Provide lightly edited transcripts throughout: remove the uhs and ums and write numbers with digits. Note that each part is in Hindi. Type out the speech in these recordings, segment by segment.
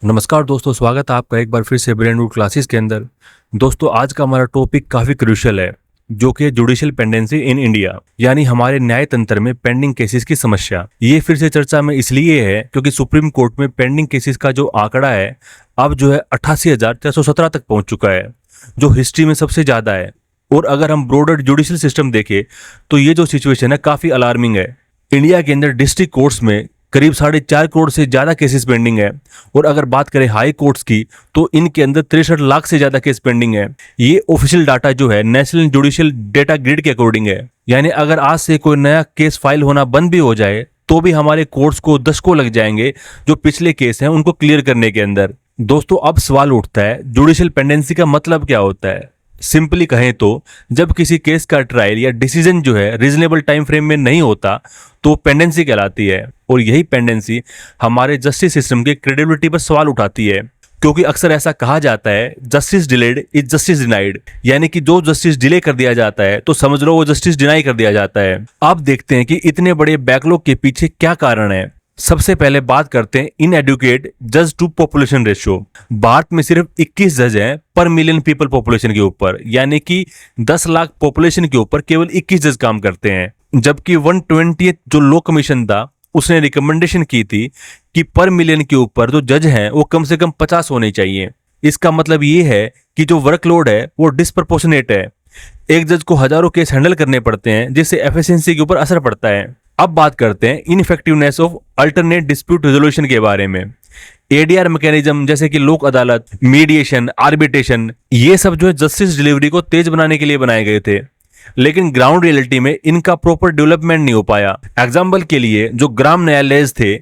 नमस्कार दोस्तों, स्वागत है आपका एक बार फिर से ब्रेन रूट क्लासेस के अंदर। दोस्तों, आज का हमारा टॉपिक काफ़ी क्रूशियल है, जो कि जुडिशियल पेंडेंसी इन इंडिया, यानी हमारे न्याय तंत्र में पेंडिंग केसेस की समस्या। ये फिर से चर्चा में इसलिए है क्योंकि सुप्रीम कोर्ट में पेंडिंग केसेस का जो आंकड़ा है अब जो है 88,417 तक पहुंच चुका है, जो हिस्ट्री में सबसे ज़्यादा है। और अगर हम ब्रॉडर जुडिशियल सिस्टम देखें तो ये जो सिचुएशन है काफ़ी अलार्मिंग है। इंडिया के अंदर डिस्ट्रिक्ट कोर्ट्स में करीब 4.5 करोड़ से ज़्यादा केसेस पेंडिंग है, और अगर बात करें हाई कोर्ट्स की तो इनके अंदर 63 लाख से ज़्यादा केस पेंडिंग है। ये ऑफिशियल डाटा जो है नेशनल जुडिशियल डेटा ग्रिड के अकॉर्डिंग है, यानी अगर आज से कोई नया केस फाइल होना बंद भी हो जाए तो भी हमारे कोर्ट्स को दशकों लग जाएंगे जो पिछले केस हैं उनको क्लियर करने के अंदर। दोस्तों, अब सवाल उठता है जुडिशियल पेंडेंसी का मतलब क्या होता है। सिंपली कहें तो जब किसी केस का ट्रायल या डिसीजन जो है रीजनेबल टाइम फ्रेम में नहीं होता तो पेंडेंसी कहलाती है, और यही पेंडेंसी हमारे जस्टिस सिस्टम की क्रेडिबिलिटी पर सवाल उठाती है। क्योंकि अक्सर ऐसा कहा जाता है justice delayed is justice denied, यानी कि जो जस्टिस डिले कर दिया जाता है तो समझ लो वो जस्टिस डिनाई कर दिया जाता है। आप देखते हैं कि इतने बड़े बैकलॉग के पीछे क्या कारण है। सबसे पहले बात करते हैं इनएडुकेट जज टू पॉपुलेशन रेशियो। भारत में सिर्फ 21 जज हैं पर मिलियन पीपल पॉपुलेशन के ऊपर, यानी कि 10 लाख पॉपुलेशन के ऊपर केवल 21 जज काम करते हैं। जबकि 120th जो लॉ कमीशन था उसने रिकमेंडेशन की थी कि पर मिलियन के ऊपर जो जज हैं वो कम से कम 50 होने चाहिए। इसका मतलब ये है कि जो वर्कलोड है वो डिस्प्रपोर्शनेट है। एक जज को हजारों केस हैंडल करने पड़ते हैं, जिससे एफिशिएंसी के ऊपर असर पड़ता है। अब बात करते हैं इनइफेक्टिवनेस ऑफ अल्टरनेट डिस्प्यूट रेजोल्यूशन के बारे में। एडीआर मैकेनिज्म जैसे कि लोक अदालत, मीडिएशन, आर्बिट्रेशन, ये सब जो है जस्टिस डिलीवरी को तेज बनाने के लिए बनाए गए थे, लेकिन ग्राउंड रियलिटी में इनका प्रॉपर डेवलपमेंट नहीं हो पाया। एग्जाम्पल के लिए जो ग्राम न्यायालय थे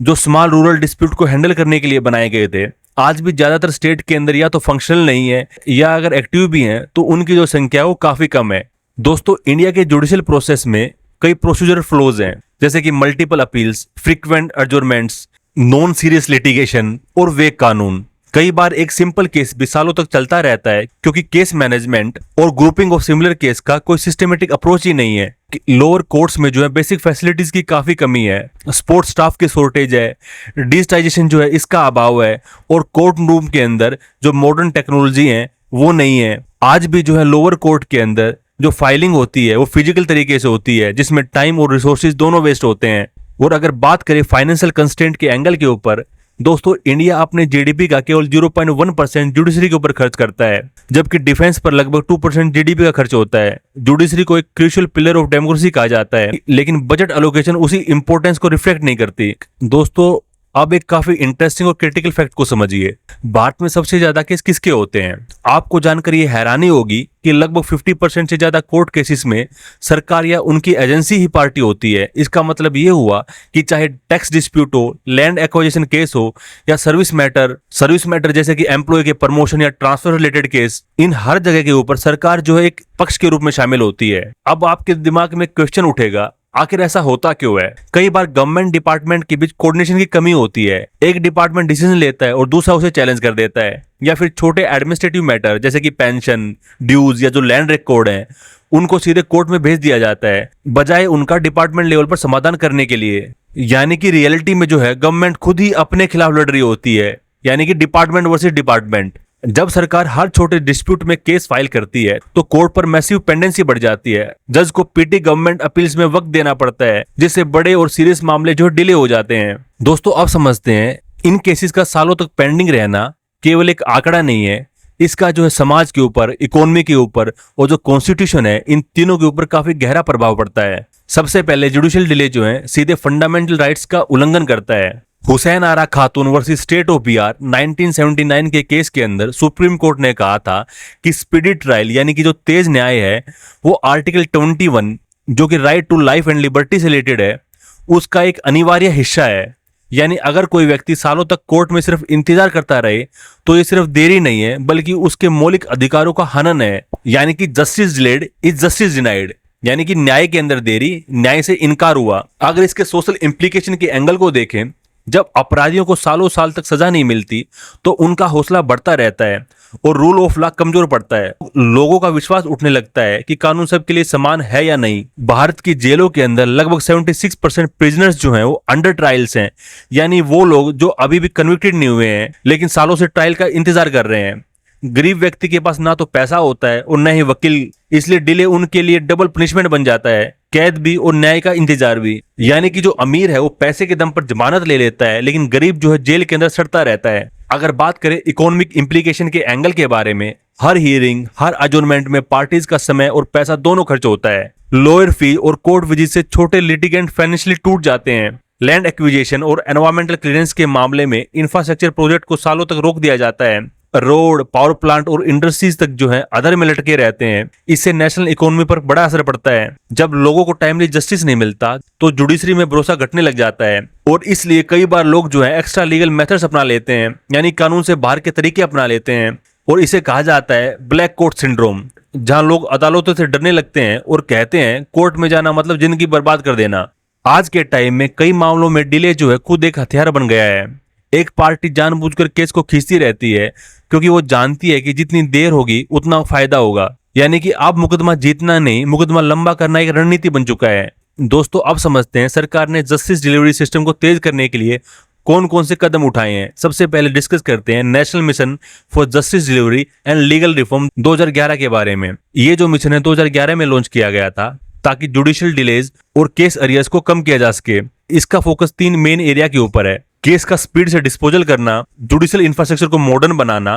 जो स्मॉल रूरल डिस्प्यूट को हैंडल करने के लिए बनाए गए थे, आज भी ज्यादातर स्टेट के अंदर या तो फंक्शनल नहीं है या अगर एक्टिव भी हैं तो उनकी जो संख्या है वो काफी कम है। दोस्तों, इंडिया के जुडिशियल प्रोसेस में कई प्रोसीजर फ्लोज हैं, जैसे कि multiple appeals, frequent adjournments, non serious litigation और वेग कानून। कई बार एक सिंपल केस भी सालों तक चलता रहता है क्योंकि केस मैनेजमेंट और ग्रुपिंग ऑफ सिमिलर केस का कोई सिस्टमेटिक अप्रोच ही नहीं है। लोअर कोर्ट्स में जो है बेसिक फैसिलिटीज की काफी कमी है, स्पोर्ट स्टाफ की शॉर्टेज है, डिजिटाइजेशन जो है इसका अभाव है, और कोर्ट रूम के अंदर जो मॉडर्न टेक्नोलॉजी है वो नहीं है। आज भी जो है लोअर कोर्ट के अंदर जो फाइलिंग होती है वो फिजिकल तरीके से होती है, जिसमें टाइम और रिसोर्सेज दोनों वेस्ट होते हैं। और अगर बात करें फाइनेंशियल कंस्ट्रेंट के एंगल के ऊपर, दोस्तों इंडिया अपने जीडीपी का केवल 0.1% जुडिशरी के ऊपर खर्च करता है, जबकि डिफेंस पर लगभग 2% जीडीपी का खर्च होता है। जुडिशरी को एक क्रूशियल पिलर ऑफ डेमोक्रेसी कहा जाता है, लेकिन बजट एलोकेशन उसी इंपॉर्टेंस को रिफ्लेक्ट नहीं करती। दोस्तों, अब एक काफी इंटरेस्टिंग और क्रिटिकल फैक्ट को समझिए। भारत में सबसे ज्यादा केस किसके होते हैं? आपको जानकर ये हैरानी होगी कि लगभग 50% से ज्यादा कोर्ट केसेस में सरकार या उनकी एजेंसी ही पार्टी होती है। इसका मतलब ये हुआ कि चाहे टैक्स डिस्प्यूट हो, लैंड एक्विजिशन केस हो या सर्विस मैटर जैसे कि एम्प्लॉय के प्रमोशन या ट्रांसफर रिलेटेड केस, इन हर जगह के ऊपर सरकार जो है एक पक्ष के रूप में शामिल होती है। अब आपके दिमाग में क्वेश्चन उठेगा, आखिर ऐसा होता क्यों है? कई बार गवर्नमेंट डिपार्टमेंट के बीच कोऑर्डिनेशन की कमी होती है। एक डिपार्टमेंट डिसीजन लेता है और दूसरा उसे चैलेंज कर देता है, या फिर छोटे एडमिनिस्ट्रेटिव मैटर जैसे कि पेंशन, ड्यूज या जो लैंड रिकॉर्ड है उनको सीधे कोर्ट में भेज दिया जाता है, बजाय उनका डिपार्टमेंट लेवल पर समाधान करने के लिए। यानी कि रियलिटी में जो है गवर्नमेंट खुद ही अपने खिलाफ लड़ रही होती है, यानी कि डिपार्टमेंट वर्सेस डिपार्टमेंट। जब सरकार हर छोटे डिस्प्यूट में केस फाइल करती है तो कोर्ट पर मैसिव पेंडेंसी बढ़ जाती है। जज को पीटी गवर्नमेंट अपील्स में वक्त देना पड़ता है, जिससे बड़े और सीरियस मामले जो डिले हो जाते हैं। दोस्तों, अब समझते हैं इन केसेस का सालों तक पेंडिंग रहना केवल एक आंकड़ा नहीं है, इसका जो है समाज के ऊपर, इकोनॉमी के ऊपर और जो कॉन्स्टिट्यूशन है, इन तीनों के ऊपर काफी गहरा प्रभाव पड़ता है। सबसे पहले जुडिशियल डिले जो है सीधे फंडामेंटल राइट्स का उल्लंघन करता है। हुसैन आरा खातून वर्सेस स्टेट ऑफ बिहार 1979 के केस के अंदर सुप्रीम कोर्ट ने कहा था कि स्पीडी ट्रायल यानी कि जो तेज न्याय है वो आर्टिकल 21 जो कि right to life and liberty से रिलेटेड है, उसका एक अनिवार्य हिस्सा है। यानी अगर कोई व्यक्ति सालों तक कोर्ट में सिर्फ इंतजार करता रहे तो ये सिर्फ देरी नहीं है बल्कि उसके मौलिक अधिकारों का हनन है। यानी कि justice delayed is justice denied, यानी कि न्याय के अंदर देरी, न्याय से इनकार हुआ। अगर इसके सोशल इम्प्लीकेशन के एंगल को देखें, जब अपराधियों को सालों साल तक सजा नहीं मिलती तो उनका हौसला बढ़ता रहता है और रूल ऑफ लॉ कमजोर पड़ता है। लोगों का विश्वास उठने लगता है कि कानून सबके लिए समान है या नहीं। भारत की जेलों के अंदर लगभग 76% प्रिजनर्स जो हैं वो अंडर ट्रायल्स हैं, यानी वो लोग जो अभी भी कन्विक्टेड नहीं हुए हैं लेकिन सालों से ट्रायल का इंतजार कर रहे हैं। गरीब व्यक्ति के पास ना तो पैसा होता है और न ही वकील, इसलिए डिले उनके लिए डबल पनिशमेंट बन जाता है, कैद भी और न्याय का इंतजार भी। यानी कि जो अमीर है वो पैसे के दम पर जमानत ले लेता है, लेकिन गरीब जो है जेल के अंदर सड़ता रहता है। अगर बात करें इकोनॉमिक इम्प्लीकेशन के एंगल के बारे में, हर हियरिंग, हर अजोर्नमेंट में पार्टीज का समय और पैसा दोनों खर्च होता है। लॉयर फी और कोर्ट विजिट से छोटे लिटिगेंट फाइनेंशियली टूट जाते हैं। लैंड एक्विजिशन और एनवायरमेंटल क्लियरेंस के मामले में इंफ्रास्ट्रक्चर प्रोजेक्ट को सालों तक रोक दिया जाता है। रोड, पावर प्लांट और इंडस्ट्रीज तक जो है अधर में लटके रहते हैं। इससे नेशनल इकोनॉमी पर बड़ा असर पड़ता है। जब लोगों को टाइमली जस्टिस नहीं मिलता तो जुडिशरी में भरोसा घटने लग जाता है और इसलिए कई बार लोग जो है एक्स्ट्रा लीगल मेथड्स अपना लेते हैं, यानी कानून से बाहर के तरीके अपना लेते हैं और इसे कहा जाता है ब्लैक कोर्ट सिंड्रोम, जहां लोग अदालतों से डरने लगते हैं और कहते हैं कोर्ट में जाना मतलब जिंदगी बर्बाद कर देना। आज के टाइम में कई मामलों में डिले जो है खुद एक हथियार बन गया है। एक पार्टी जानबूझकर केस को खींचती रहती है क्योंकि वो जानती है कि जितनी देर होगी उतना फायदा होगा, यानी कि अब मुकदमा जीतना नहीं, मुकदमा लंबा करना एक रणनीति बन चुका है। दोस्तों, अब समझते हैं सरकार ने जस्टिस डिलीवरी सिस्टम को तेज करने के लिए कौन कौन से कदम उठाए हैं। सबसे पहले डिस्कस करते हैं national mission for justice delivery and legal reform 2011 के बारे में। ये जो मिशन है 2011 में लॉन्च किया गया था ताकि जुडिशियल डिलेज और केस अरियर्स को कम किया जा सके। इसका फोकस 3 मेन एरिया के ऊपर है: केस का स्पीड से डिस्पोजल करना, जुडिशियल इंफ्रास्ट्रक्चर को मॉडर्न बनाना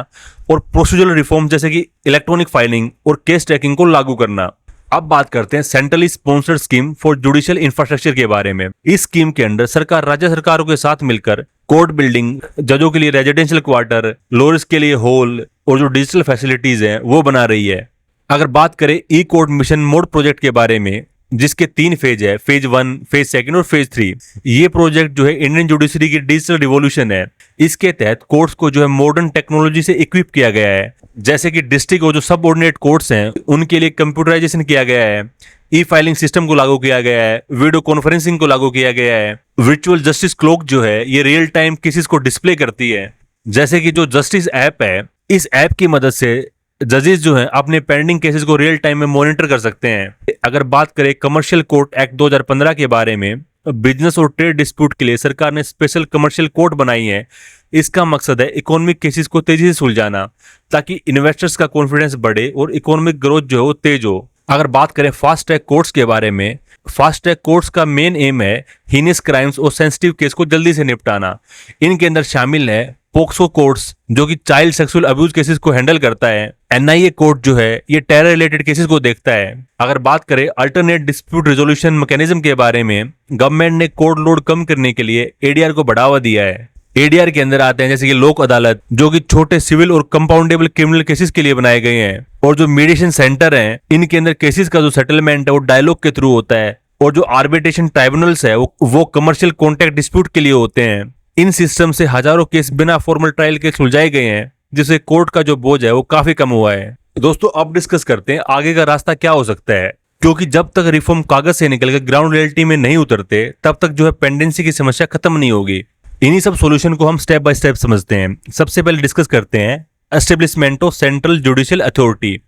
और प्रोसीजरल रिफॉर्म जैसे कि इलेक्ट्रॉनिक फाइलिंग और केस ट्रैकिंग को लागू करना। अब बात करते हैं centrally sponsored scheme for judicial infrastructure के बारे में। इस स्कीम के अंदर सरकार राज्य सरकारों के साथ मिलकर कोर्ट बिल्डिंग, जजों के लिए रेजिडेंशियल क्वार्टर, लॉयर्स के लिए हॉल और जो डिजिटल फैसिलिटीज हैं वो बना रही है। अगर बात करें ई कोर्ट मिशन मोड प्रोजेक्ट के बारे में, जिसके 3 फेज है, फेज 1, फेज 2 और फेज 3। ये प्रोजेक्ट जो है इंडियन जुडिशरी की डिजिटल रिवॉल्यूशन है। इसके तहत कोर्ट्स को जो है मॉडर्न टेक्नोलॉजी से इक्विप किया गया है, जैसे कि डिस्ट्रिक्ट और जो सब ऑर्डिनेट कोर्ट्स हैं उनके लिए कंप्यूटराइजेशन किया गया है, ई फाइलिंग सिस्टम को लागू किया गया है, वीडियो कॉन्फ्रेंसिंग को लागू किया गया है। वर्चुअल जस्टिस क्लॉक जो है ये रियल टाइम केसेस को डिस्प्ले करती है, जैसे कि जो जस्टिस ऐप है, इस ऐप की मदद से जजेस जो हैं अपने पेंडिंग केसेस को रियल टाइम में मॉनिटर कर सकते हैं। अगर बात करें कमर्शियल कोर्ट एक्ट 2015 के बारे में, बिजनेस और ट्रेड डिस्प्यूट के लिए सरकार ने स्पेशल कमर्शियल कोर्ट बनाई है। इसका मकसद है इकोनॉमिक केसेस को तेजी से सुलझाना ताकि इन्वेस्टर्स का कॉन्फिडेंस बढ़े और इकोनॉमिक ग्रोथ जो है वो तेज हो। अगर बात करें फास्ट ट्रैक कोर्ट्स के बारे में, फास्ट ट्रैक कोर्ट्स का मेन एम है हीनियस क्राइम्स और सेंसिटिव केस को जल्दी से निपटाना। इनके अंदर शामिल है पोक्सो कोर्ट्स जो कि चाइल्ड सेक्सुअल अब्यूज केसेस को हैंडल करता है, एनआईए कोर्ट जो है ये टेरर रिलेटेड केसेस को देखता है। अगर बात करें अल्टरनेट डिस्प्यूट रेजोल्यूशन मैकेनिज्म के बारे में, गवर्नमेंट ने कोर्ट लोड कम करने के लिए एडीआर को बढ़ावा दिया है। एडीआर के अंदर आते हैं जैसे कि लोक अदालत जो कि छोटे सिविल और कंपाउंडेबल क्रिमिनल केसेस के लिए बनाए गए हैं, और जो मीडिएशन सेंटर हैं इनके अंदर केसेस का जो सेटलमेंट है वो डायलॉग के थ्रू होता है, और जो आर्बिट्रेशन ट्राइब्यूनल्स है वो कमर्शियल कॉन्ट्रैक्ट डिस्प्यूट के लिए होते हैं। इन सिस्टम से हजारों केस बिना फॉर्मल ट्रायल के सुलझाए गए हैं, जिससे कोर्ट का जो बोझ है वो काफी कम हुआ है। दोस्तों, अब डिस्कस करते हैं आगे का रास्ता क्या हो सकता है, क्योंकि जब तक रिफॉर्म कागज से निकलकर ग्राउंड रियलिटी में नहीं उतरते तब तक जो है पेंडेंसी की समस्या खत्म नहीं होगी। इन्हीं सब सॉल्यूशन को हम स्टेप बाय स्टेप समझते हैं। सबसे पहले डिस्कस करते हैं establishment of central judicial authority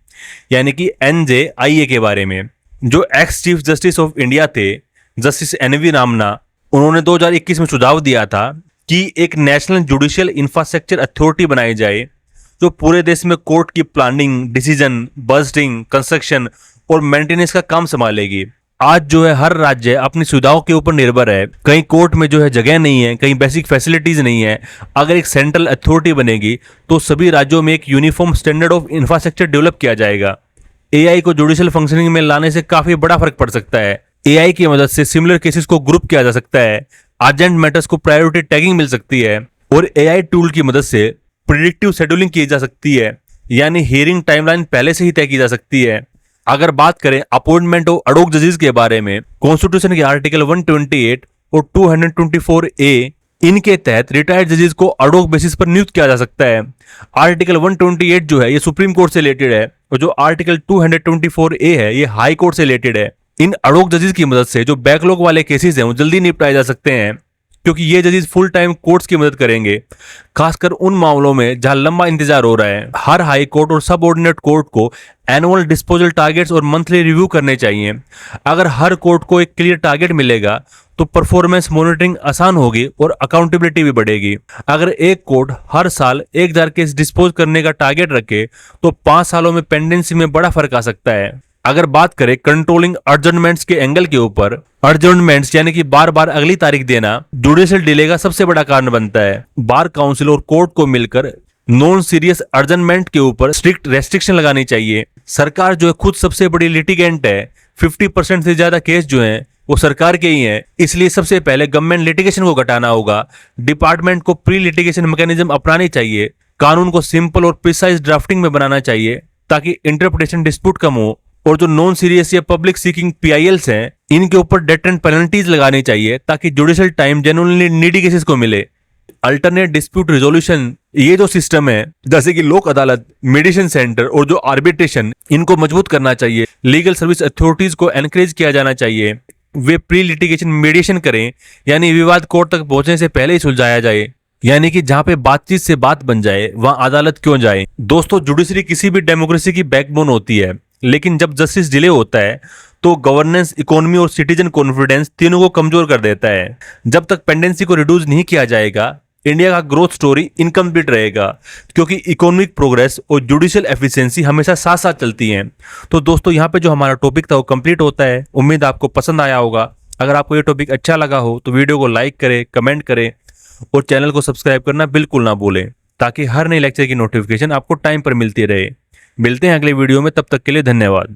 यानी कि एनजेआईए के बारे में। जो ex chief justice of India थे जस्टिस एनवी रामना, उन्होंने 2021 में सुझाव दिया था कि एक नेशनल जुडिशियल इंफ्रास्ट्रक्चर अथॉरिटी बनाई जाए जो पूरे देश में कोर्ट की प्लानिंग, डिसीजन, बजटिंग, कंस्ट्रक्शन और मेंटेनेंस का काम संभालेगी। आज जो है हर राज्य अपनी सुविधाओं के ऊपर निर्भर है। कहीं कोर्ट में जो है जगह नहीं है, कहीं बेसिक फैसिलिटीज नहीं है। अगर एक सेंट्रल अथॉरिटी बनेगी तो सभी राज्यों में एक uniform standard of infrastructure develop किया जाएगा। एआई को जुडिशियल फंक्शनिंग में लाने से काफी बड़ा फर्क पड़ सकता है। एआई की मदद से सिमिलर केसेस को ग्रुप किया जा सकता है, अर्जेंट मैटर्स को प्रायोरिटी टैगिंग मिल सकती है, और एआई टूल की मदद से प्रिडिक्टिव शेड्यूलिंग की जा सकती है, यानी हियरिंग टाइमलाइन पहले से ही तय की जा सकती है। अगर बात करें अपॉइंटमेंट ऑफ अडोक जजेस के बारे में, कॉन्स्टिट्यूशन के आर्टिकल 128 और 224A इनके तहत रिटायर्ड जजेस को अडोक बेसिस पर नियुक्त किया जा सकता है। आर्टिकल 128 जो है ये सुप्रीम कोर्ट से रिलेटेड है, और जो आर्टिकल 224A है ये हाई कोर्ट से रिलेटेड है। इन अडोक जजेस की मदद से जो बैकलॉग वाले केसेस हैं वो जल्दी निपटाए जा सकते हैं। क्योंकि ये जजेस फुल टाइम कोर्ट्स की मदद करेंगे, खासकर उन मामलों में जहां लंबा इंतजार हो रहा है। हर हाई कोर्ट और सबऑर्डिनेट कोर्ट को एनुअल डिस्पोजल टारगेट्स और मंथली रिव्यू करने चाहिए। अगर हर कोर्ट को एक क्लियर टारगेट मिलेगा तो परफॉर्मेंस मॉनिटरिंग आसान होगी और अकाउंटेबिलिटी भी बढ़ेगी। अगर एक कोर्ट हर साल 1000 केस डिस्पोज करने का टारगेट रखे तो 5 सालों में पेंडेंसी में बड़ा फर्क आ सकता है। अगर बात करें कंट्रोलिंग अर्जमेंट्स के एंगल के ऊपर, अर्जमेंट्स यानी कि बार बार अगली तारीख देना जुडिशियल डिले का सबसे बड़ा कारण बनता है। बार काउंसिल और कोर्ट को मिलकर नॉन सीरियस अर्जमेंट के ऊपर स्ट्रिक्ट रेस्ट्रिक्शन लगानी चाहिए। सरकार जो है खुद सबसे बड़ी लिटिगेंट है, 50% से ज्यादा केस जो हैं वो सरकार के ही हैं, इसलिए सबसे पहले गवर्नमेंट लिटिगेशन को घटाना होगा। डिपार्टमेंट को प्री लिटिगेशन मैकेनिज्म अपनानी चाहिए। कानून को सिंपल और प्रिसाइज ड्राफ्टिंग में बनाना चाहिए ताकि इंटरप्रिटेशन डिस्प्यूट कम हो। और जो नॉन सीरियस या पब्लिक सीकिंग पीआईएल्स हैं, इनके ऊपर डेथ एंड पेनल्टीज लगानी चाहिए ताकि judicial time genuinely needy cases को मिले। अल्टरनेट डिस्प्यूट रिजोल्यूशन, ये जो सिस्टम है जैसे कि लोक अदालत, मेडिएशन सेंटर और जो आर्बिट्रेशन, इनको मजबूत करना चाहिए। लीगल सर्विस अथॉरिटीज को एनकरेज किया जाना चाहिए, वे प्री लिटिगेशन मीडिएशन करें, यानी विवाद कोर्ट तक पहुंचने से पहले ही सुलझाया जाए, यानी कि जहां पे बातचीत से बात बन जाए वहां अदालत क्यों जाए। दोस्तों, जुडिशरी किसी भी डेमोक्रेसी की बैकबोन होती है, लेकिन जब जस्टिस डिले होता है तो गवर्नेंस, इकोनॉमी और सिटीजन कॉन्फिडेंस तीनों को कमजोर कर देता है। जब तक पेंडेंसी को रिड्यूस नहीं किया जाएगा, इंडिया का ग्रोथ स्टोरी इनकम्प्लीट रहेगा, क्योंकि इकोनॉमिक प्रोग्रेस और जुडिशियल एफिशिएंसी हमेशा साथ साथ चलती हैं। तो दोस्तों, यहाँ पे जो हमारा टॉपिक था वो कंप्लीट होता है। उम्मीद आपको पसंद आया होगा। अगर आपको ये टॉपिक अच्छा लगा हो तो वीडियो को लाइक करें, कमेंट करें और चैनल को सब्सक्राइब करना बिल्कुल ना भूलें, ताकि हर नए लेक्चर की नोटिफिकेशन आपको टाइम पर मिलती रहे। मिलते हैं अगले वीडियो में, तब तक के लिए धन्यवाद।